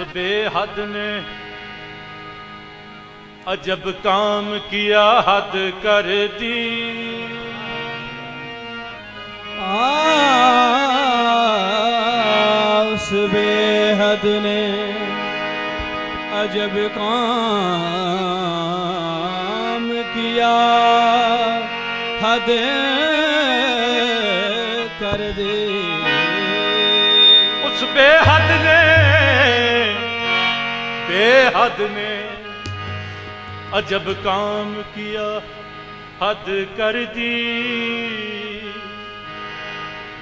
बेहद ने अजब काम किया, हद कर दी। उस बेहद ने अजब काम किया, हद कर दी। उस बेहद ने अजब काम किया, हद कर दी।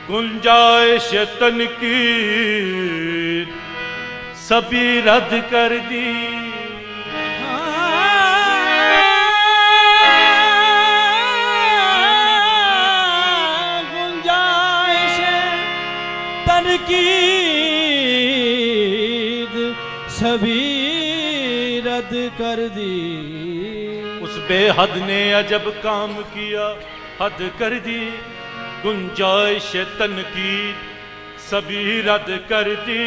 गुंजाइश तन की सभी रद्द कर दी। गुंजाइश तनकीद सभी रद्द कर दी। उस बेहद ने अजब काम किया, हद कर दी। गुंजाइश तनकीद सभी रद्द कर दी।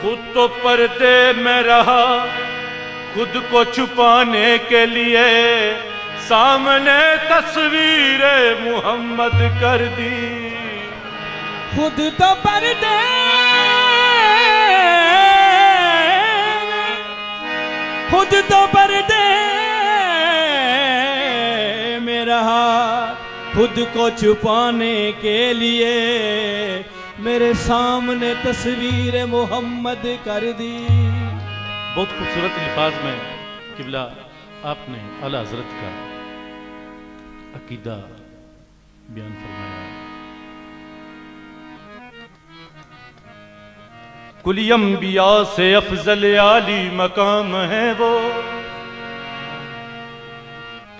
खुद तो पर्दे में रहा, खुद को छुपाने के लिए सामने तस्वीर मोहम्मद कर दी। खुद तो पर्दे में रहा, खुद को छुपाने के लिए मेरे सामने तस्वीर मोहम्मद कर दी। बहुत खूबसूरत अल्फाज में किबला आपने आला हजरत का अकीदा बयान फरमाया। कुल अंबिया से अफजल आली मकाम है वो,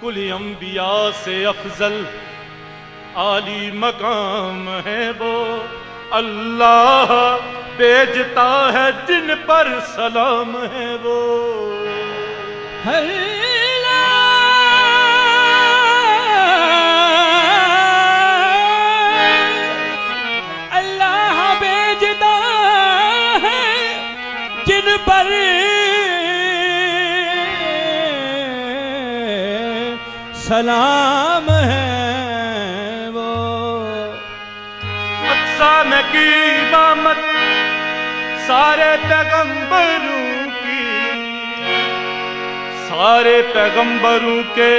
कुल अंबिया से अफजल आली मकाम है वो। अल्लाह भेजता है जिन पर सलाम है वो। अल्लाह भेजता है जिन पर सलाम है वो। अक्सा में की इमामत सारे पैगंबरों की, सारे पैगंबरों के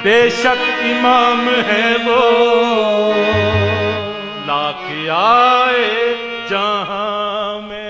बेशक इमाम है वो। लाख आए जहां में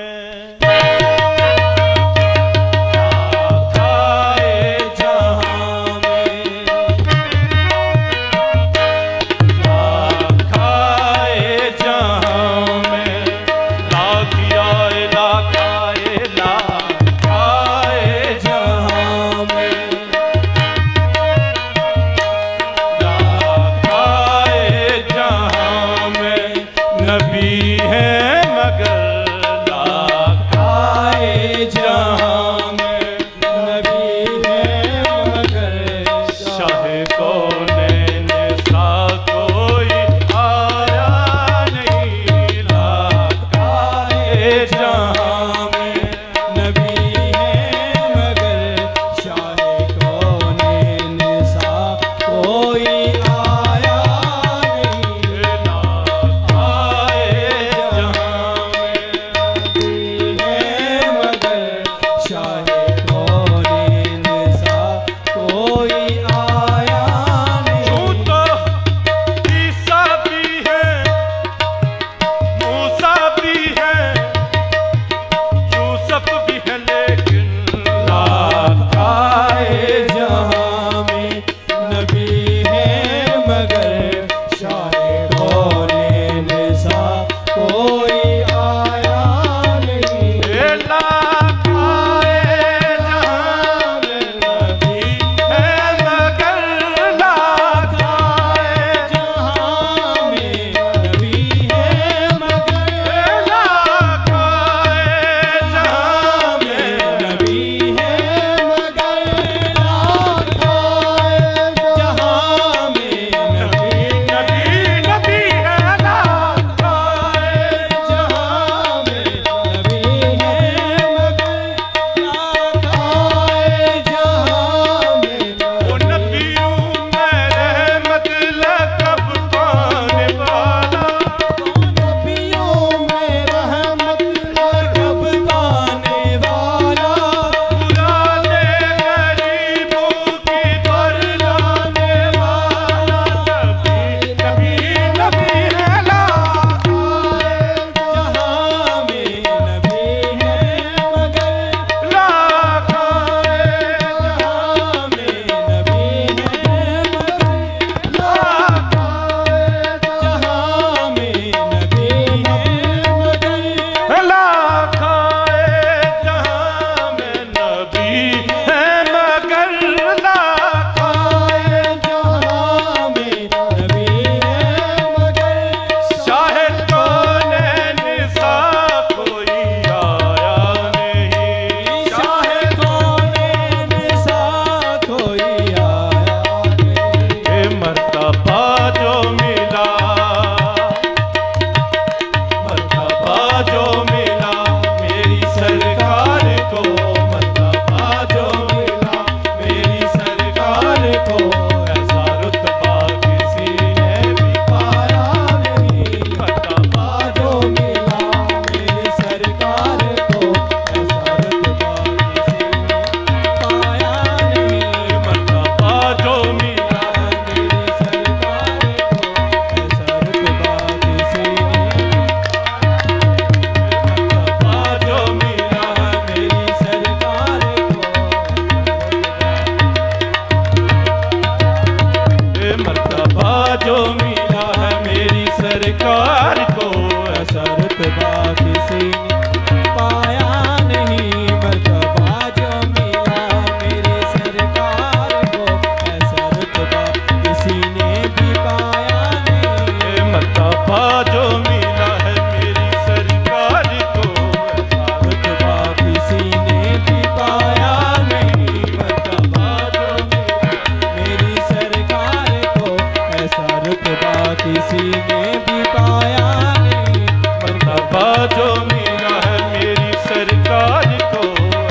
जो मिला है मेरी सरकार को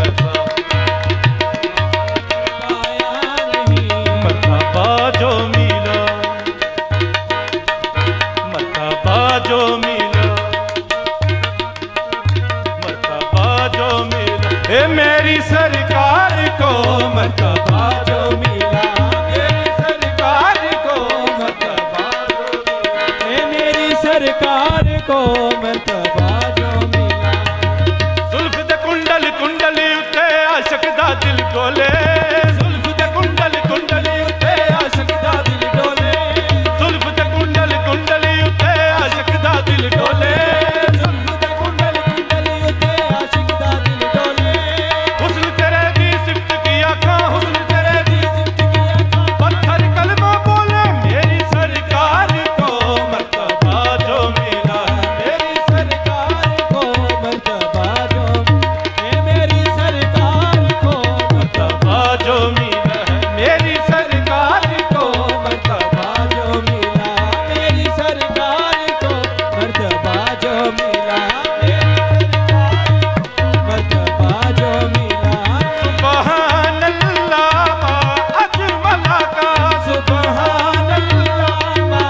ऐसा पाया नहीं। मरहबा जो मिला, मरहबा जो मिला, मरहबा जो मिला, ए मेरी सरकार को मरहबा जो मिला, मेरी सरकार को मरहबा जो मिला, ए मेरी सरकार को मर्तबा जो मिला। जुल्फ दे कुंडल कुंडली उते आशिक दा दिल डोले, जुल्फ दे कुंडल कुंडली उते आशिक दा दिल डोले, जुल्फ दे कुंडल कुंडली उते आशिक दा दिल डोले, जुल्फ दे कुंडल कुंडली उते आशिक दा दिल डोले। हुस्न तेरे दी सिफ्त की आँखां, हुस्न तेरे दी सिफ्त की आँखां, पत्थर कलमा बोले मेरी सरकार को मरतबा जो मिला, मेरी सरकार को मर्तबा जो, ए मेरी सरकार को मरतबा जो मिला है मेरी सरकार को मर्तबा जो मिला। मेरी सरकार को मर्तबा जो मिला। मेरी सरकार मर्तबा जो मिला। सुभान अल्लाह मा अजमला का, सुभान अल्लाह मा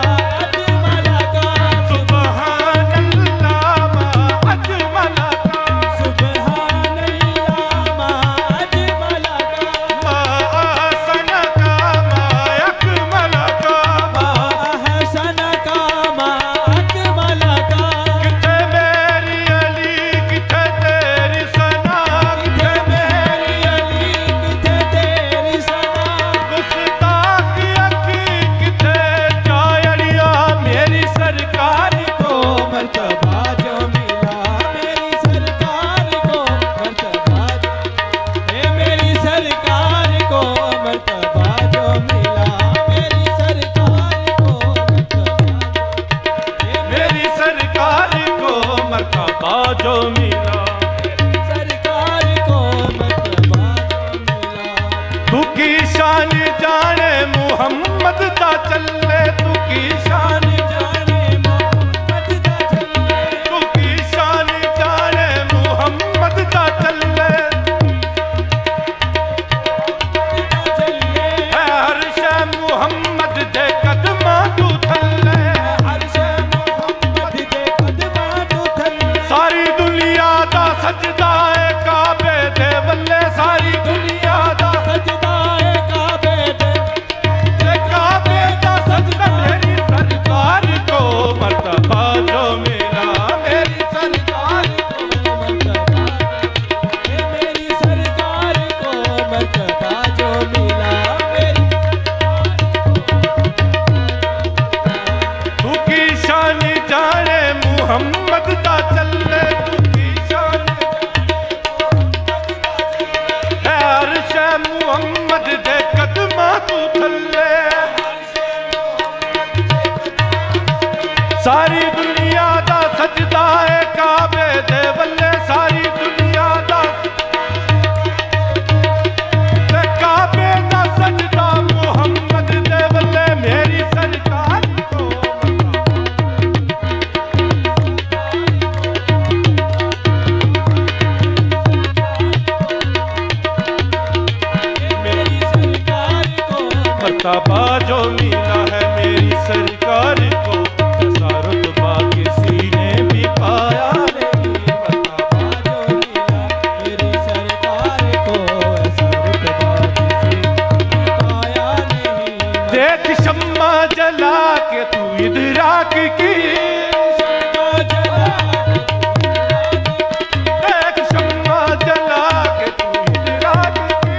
अजमला का, सुभान अल्लाह मा अजमला का, सुभान अल्लाह मा अजमला का, मा अहसन का मा अकमला का, मा अहसन का मा अकमला का। किथे मेरी अली किथे तेरी सना, किथे मेरी अली किथे तेरी सना, गुस्ताख अखी किथे जायड़िया मेरी सरकार को मर्तबा जो मिला। मेरी सरकार को मर्तबा जो, ए मेरी सरकार को मर्तबा जो मिला। मेरी सरकार को मर्तबा, मेरी सरकार को मरतबा जो मिला, सरकार को मर्तबा जो मिला। तू की शान जाने मुहम्मद दा चले, तू की शान जाने मोहम्मद दा चले, तू की शान जाने मुहम्मद दा चले, दा चले। है हर शै मुहम्मद दे कदमां तू थल्ले, हर्ष मोहम्मद दे कदमां तू थल्ले। सारी दुनिया दा सजदा है काबे दे वल्ले, सारी दुनिया दा सजदा है काबे दे, काबे दा सजदा मेरी सरकार को मरतबा जो मिला, मेरी सरकार को मर्तबा, ए मेरी सरकार को मर्तबा जो मिला। मेरी तू की शान जाने मुहम्मद दा चले, तू की शान है हर शै मुहम्मद दे कदमां तू थल्ले, सारी दुनिया दा सजदा है काबे दे वल्ले, सारी दुनिया दा ते काबे दा सजदा मुहम्मद दे वल्ले मेरी सरकार को मेरी सरकार को मरतबा जो मिला है मेरी सरकार को, ऐसा रुतबा किसी ने भी पाया नहीं, मर्तबा जो मिला। मेरी सरकार को ऐसा रुतबा किसी ने पाया नहीं। देख शम्मा जला के तू इदराक की, देख शम्मा जला के तू इदराक की,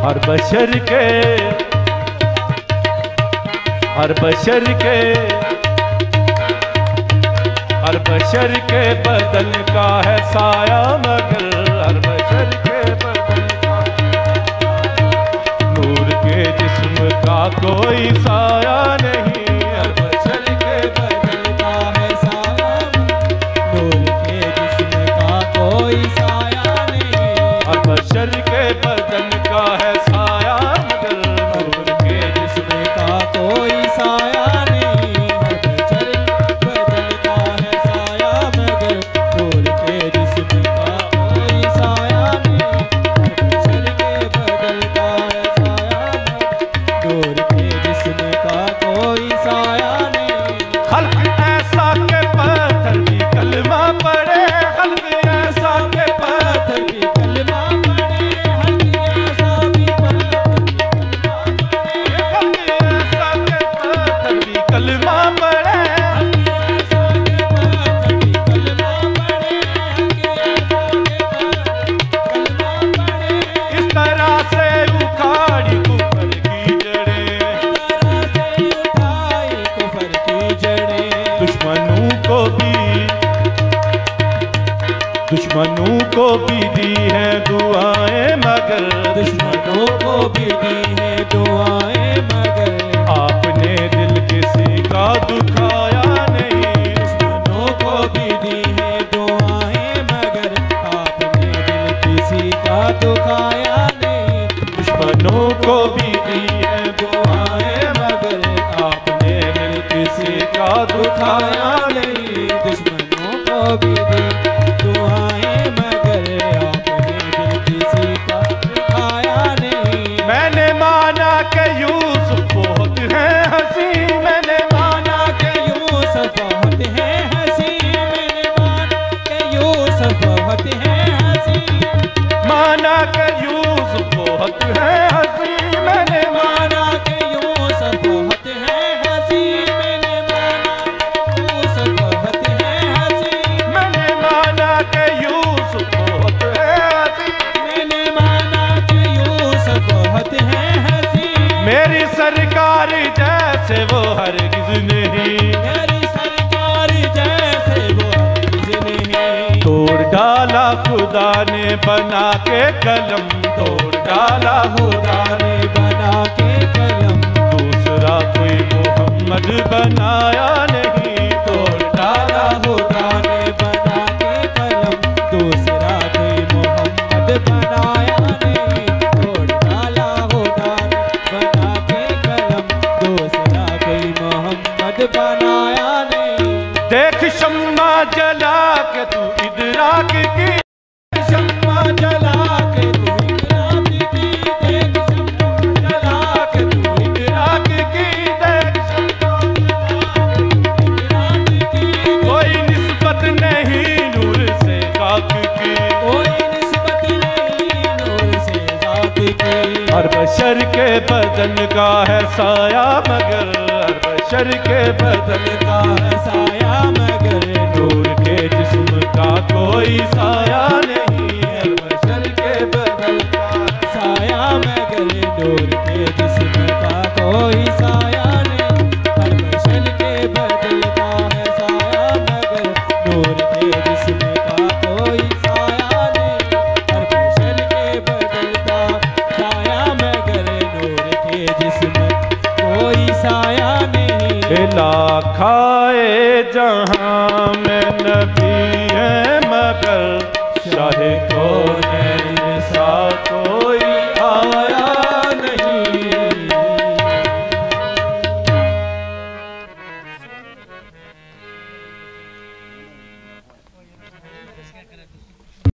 हर बशर के हर बशर के हर बशर के बदन का है साया मगर हर बशर के बदन का नूर के जिस्म का कोई साया नहीं। हर बशर के बदन का है साया नूर के जिस्म का कोई साया नहीं। हर बशर के बदन का है साया मगर नूर के जिस्म का कोई साया नहीं। हर बशर बदन का है साया मगर नूर के जिस्म का कोई साया नहीं। हर बशर के बदन का है साया मगर नूर के जिस्म का कोई साया नहीं। खल्क ऐसा के पत्थर भी कलमा पड़े खल्क ऐसा के पत्थर भी कलमा पढ़े, हल्की ऐसा भी कलमा पड़े इस तरह से उखाड़ी कुफर की जड़ें दुश्मनों को भी दी है दुआएं मगर दुश्मनों को भी दी है दुआएं मगर आपने दिल किसी का दुखाया नहीं। दुश्मनों को भी दी है दुआएं मगर आपने दिल किसी का दुखाया नहीं। दुश्मनों को भी दी है दुआएं मगर आपने दिल किसी का दुखाया नहीं। दुश्मनों को भी दी दुआएं मगर आपने दिल किसी का दुखाया नहीं। मैंने माना कि यूसुफ बहुत है हंसी मैंने माना कि यूसुफ बहुत है हंसी, मैंने माना कि यूसुफ बहुत है हंसी। माना कि यूसुफ बहुत है हंसी मैंने माना कि यूसुफ बहुत है हंसी, मैंने माना यूसुफ बहुत है हंसी। मैंने माना कि यूसुफ बहुत है हंसी मैंने माना कि यूसुफ बहुत है हंसी। मेरी सरकार जैसे वो हरगिज नहीं मेरी सरकार जैसे वो हरगिज़ नहीं। तोड़ डाला खुदा ने बना के कलम तोड़ डाला खुदा ने बना के कलम दूसरा कोई मोहम्मद बनाया नहीं। तोड़ डाला खुदा ने बना के कलम दूसरा कोई मोहम्मद बनाया नहीं। तोड़ डाला खुदा ने बना के कलम दूसरा कोई मोहम्मद बनाया नहीं। देख शम्मा जला के तू इदराक की शम्मा जला के तू इकराम की, देख शम्मा जला के तू इदराक की देख शम्मा इकराम की। कोई निस्बत नहीं नूर से खाक की कोई निस्बत नहीं नूर से ज़ात की। हर बशर के बदन का है साया मगर हर बशर के बदन का है साया मगर नूर के जिस्म का कोई साया नहीं। हर बशर के बदन का साया मगर नूर के जिस्म का कोई साया नहीं। हर बशर के बदल का है साया मगर नूर के जिस्म का कोई साया नहीं। हर बशर के बदल का साया मगर नूर के जिस्म कोई साया नहीं। लाखाए जहां में नबी है मगर शाह को सा कोई